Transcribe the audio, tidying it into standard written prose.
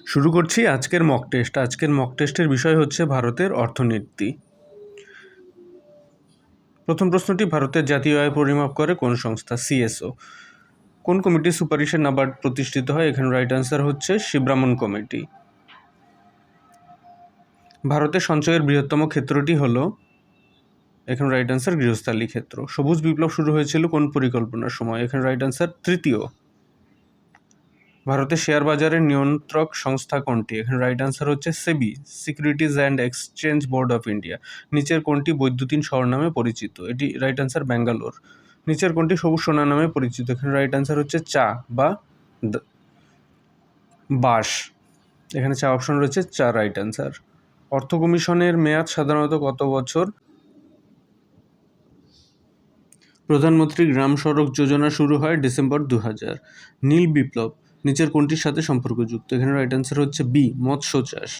শুরু করছি আজকের মক টেস্ট। আজকের মক টেস্টের বিষয় হচ্ছে ভারতের অর্থনীতি। প্রথম প্রশ্নটি, ভারতের জাতীয় আয় পরিমাপ করে কোন সংস্থা? সিএসও। কোন কমিটির সুপারিশে নাবার্ড প্রতিষ্ঠিত হয়? এখানে রাইট আনসার হচ্ছে শিবরামন কমিটি। ভারতের সঞ্চয়ের বৃহত্তম ক্ষেত্রটি হলো, এখানে রাইট আনসার গৃহস্থালী ক্ষেত্র। সবুজ বিপ্লব শুরু হয়েছিল কোন পরিকল্পনার সময়? এখানে রাইট আনসার তৃতীয়। ভারতের শেয়ার বাজারের নিয়ন্ত্রক সংস্থা কোনটি? এখানে রাইট আনসার হচ্ছে SEBI, securities and exchange board of India. নিচের কোনটি বৈদ্যুতিন শহর নামে পরিচিত? এটি রাইট আনসার ব্যাঙ্গালোর। নিচের কোনটি সবুজ সোনা নামে পরিচিত? এখানে রাইট আনসার হচ্ছে চা বা বাঁশ। এখানে চা অপশন রয়েছে, চা রাইট আনসার। অর্থ কমিশনের মেয়াদ সাধারণত কত বছর? প্রধানমন্ত্রী গ্রাম সড়ক যোজনা শুরু হয় ডিসেম্বর 2000। নীল বিপ্লব নিচের কোনটির সাথে সম্পর্কযুক্ত? এখানে রাইট আনসার হচ্ছে বি, মৎস্য চাষ।